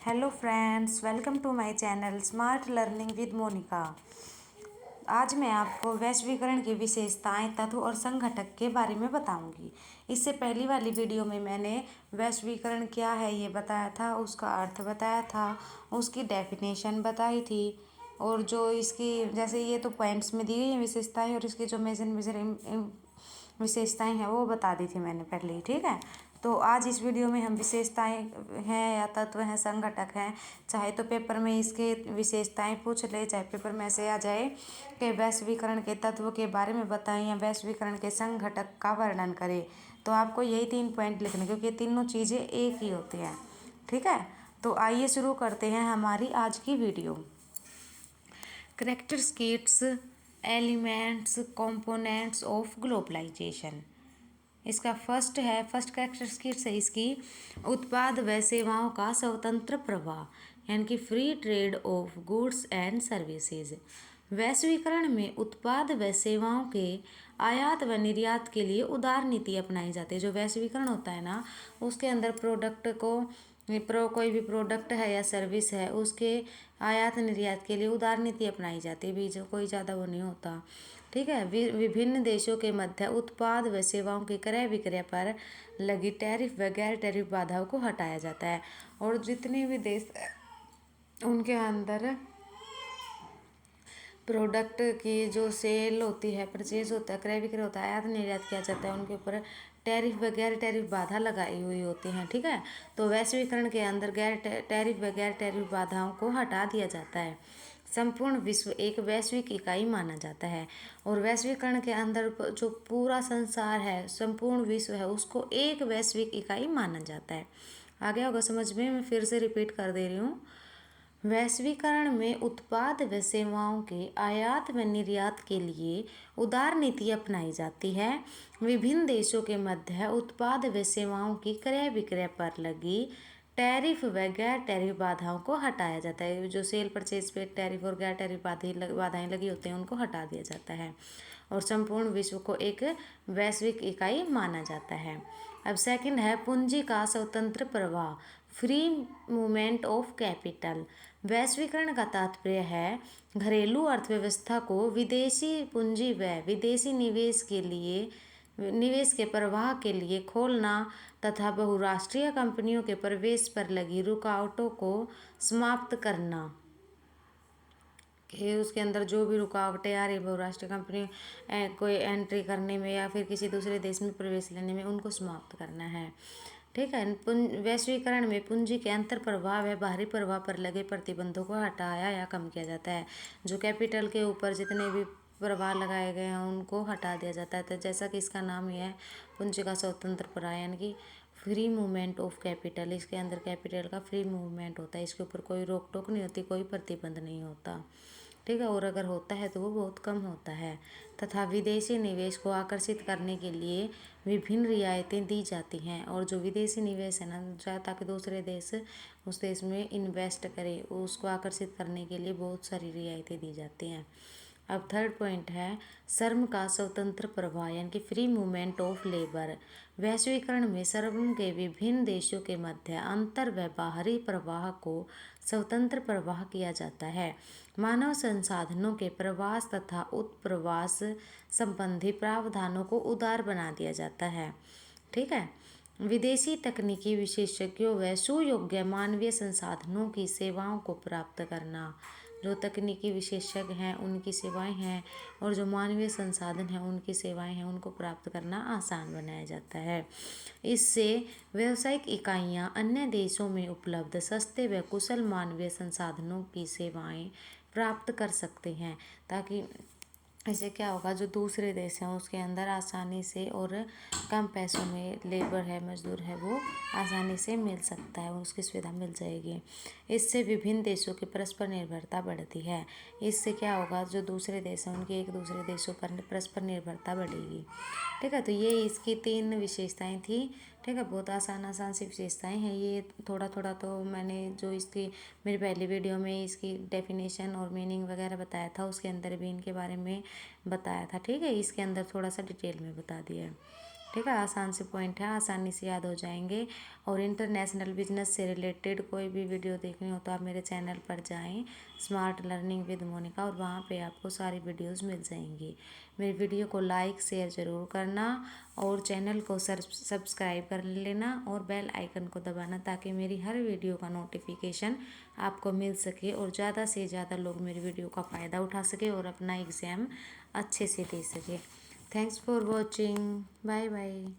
Hello friends, welcome to my channel smart learning with Monica. आज मैं आपको वैश्वीकरण की विशेषताएं, तत्व और संघटक के बारे में बताऊंगी। इससे पहली वाली वीडियो में मैंने वैश्वीकरण क्या है ये बताया था, उसका अर्थ बताया था, उसकी डेफिनेशन बताई थी और जो इसकी जैसे ये तो पॉइंट्स में दी गई हैं विशेषताएं, और इसकी जो मेजर विशेषताएं हैं वो बता दी थी मैंने पहले ही। ठीक है, तो आज इस वीडियो में हम विशेषताएं हैं या तत्व हैं, संघटक हैं, चाहे तो पेपर में इसके विशेषताएं पूछ ले, चाहे पेपर में ऐसे आ जाए कि वैश्वीकरण के तत्व के बारे में बताएं या वैश्वीकरण के संघटक का वर्णन करें, तो आपको यही 3 पॉइंट लिखने, क्योंकि तीनों चीज़ें एक ही होती हैं। ठीक है, तो आइए शुरू करते हैं हमारी आज की video. Characteristics, elements, components of globalization. इसका फर्स्ट कैरेक्टरिस्टिक्स है इसकी उत्पाद व सेवाओं का स्वतंत्र प्रवाह, यानी कि free trade off goods and services. वैश्वीकरण में उत्पाद व सेवाओं के आयात व निर्यात के लिए उदार नीति अपनाई जाती है। जो वैश्वीकरण होता है ना, उसके अंदर कोई भी प्रोडक्ट है या सर्विस है, उसके आयात निर्यात के लिए उदार नीति अपनाई जाती है, बीच कोई ज़्यादा वो नहीं होता। ठीक है, विभिन्न देशों के मध्य उत्पाद व सेवाओं की क्रय विक्रय पर लगी टैरिफ व गैर टैरिफ बाधाओं को हटाया जाता है। और जितने भी देश उनके अंदर प्रोडक्ट की जो सेल होती है, परचेज होता है, क्रय विक्रय होता है, आयात निर्यात किया जाता है, उनके ऊपर टैरिफ व गैर टैरिफ बाधा लगाई हुई होती हैं। ठीक है, तो वैश्वीकरण के अंदर टैरिफ व गैर टैरिफ बाधाओं को हटा दिया जाता है। संपूर्ण विश्व एक वैश्विक इकाई माना जाता है, और वैश्वीकरण के अंदर जो पूरा संसार है, संपूर्ण विश्व है, उसको एक वैश्विक इकाई माना जाता है। आगे होगा समझ में, मैं फिर से रिपीट कर दे रही हूँ। वैश्वीकरण में उत्पाद व सेवाओं के आयात व निर्यात के लिए उदार नीति अपनाई जाती है। विभिन्न देशों के मध्य उत्पाद व सेवाओं की क्रय विक्रय पर लगी टैरिफ व गैर टैरिफ बाधाओं को हटाया जाता है। जो सेल परचेज पे टैरिफ और गैर टैरिफ बाधाएं लगी होती हैं, उनको हटा दिया जाता है, और संपूर्ण विश्व को एक वैश्विक इकाई माना जाता है। अब सेकंड है पूंजी का स्वतंत्र प्रवाह, फ्री मूवमेंट ऑफ कैपिटल। वैश्वीकरण का तात्पर्य है घरेलू अर्थव्यवस्था को विदेशी पूंजी व विदेशी निवेश के प्रवाह के लिए खोलना तथा बहुराष्ट्रीय कंपनियों के प्रवेश पर लगी रुकावटों को समाप्त करना। कि उसके अंदर जो भी रुकावटें आ रही बहुराष्ट्रीय कंपनी कोई एंट्री करने में या फिर किसी दूसरे देश में प्रवेश लेने में, उनको समाप्त करना है। ठीक है, वैश्वीकरण में पूंजी के अंतर प्रवाह व बाहरी प्रवाह पर लगे प्रतिबंधों को हटाया या कम किया जाता है। जो कैपिटल के ऊपर जितने भी प्रवाह लगाए गए हैं, उनको हटा दिया जाता है। तो जैसा कि इसका नाम ही है, पूंजी का स्वतंत्र प्रवाह, यानी कि फ्री मूवमेंट ऑफ कैपिटल। इसके अंदर कैपिटल का फ्री मूवमेंट होता है, इसके ऊपर कोई रोक टोक नहीं होती, कोई प्रतिबंध नहीं होता। ठीक है, और अगर होता है तो वो बहुत कम होता है। तथा विदेशी निवेश को आकर्षित करने के लिए विभिन्न रियायतें दी जाती हैं, और जो विदेशी निवेश है ना, ताकि दूसरे देश उस देश में इन्वेस्ट करे, उसको आकर्षित करने के लिए बहुत सारी रियायतें दी जाती हैं। अब थर्ड पॉइंट है श्रम का स्वतंत्र प्रवाह, यानी कि फ्री मूवमेंट ऑफ लेबर। वैश्वीकरण में श्रम के विभिन्न देशों के मध्य अंतर व बाहरी प्रवाह को स्वतंत्र प्रवाह किया जाता है। मानव संसाधनों के प्रवास तथा उत्प्रवास संबंधी प्रावधानों को उदार बना दिया जाता है। ठीक है, विदेशी तकनीकी विशेषज्ञों व सुयोग्य मानवीय संसाधनों की सेवाओं को प्राप्त करना। जो तकनीकी विशेषज्ञ हैं उनकी सेवाएं हैं, और जो मानवीय संसाधन हैं उनकी सेवाएं हैं, उनको प्राप्त करना आसान बनाया जाता है। इससे व्यावसायिक इकाइयां अन्य देशों में उपलब्ध सस्ते व कुशल मानवीय संसाधनों की सेवाएं प्राप्त कर सकते हैं, ताकि इससे क्या होगा, जो दूसरे देश हैं उसके अंदर आसानी से और कम पैसों में लेबर है, मजदूर है, वो आसानी से मिल सकता है, उसकी सुविधा मिल जाएगी। इससे विभिन्न देशों की परस्पर निर्भरता बढ़ती है। इससे क्या होगा, जो दूसरे देश हैं उनकी एक दूसरे देशों पर परस्पर निर्भरता बढ़ेगी। ठीक है, तो ये इसकी 3 विशेषताएं थी। ठीक है, बहुत आसान सी विशेषताएं हैं ये। थोड़ा थोड़ा तो मैंने जो इसकी मेरी पहली वीडियो में इसकी डेफिनेशन और मीनिंग वगैरह बताया था, उसके अंदर भी इनके बारे में बताया था। ठीक है, इसके अंदर थोड़ा सा डिटेल में बता दिया है। ठीक है, आसान से पॉइंट है, आसानी से याद हो जाएंगे। और इंटरनेशनल बिजनेस से रिलेटेड कोई भी वीडियो देखनी हो तो आप मेरे चैनल पर जाएं, स्मार्ट लर्निंग विद मोनिका, और वहाँ पे आपको सारी वीडियोस मिल जाएंगी। मेरी वीडियो को लाइक शेयर ज़रूर करना और चैनल को सब्सक्राइब कर लेना और बेल आइकन को दबाना, ताकि मेरी हर वीडियो का नोटिफिकेशन आपको मिल सके और ज़्यादा से ज़्यादा लोग मेरी वीडियो का फ़ायदा उठा सके और अपना एग्ज़ाम अच्छे से दे सके। Thanks for watching, bye bye.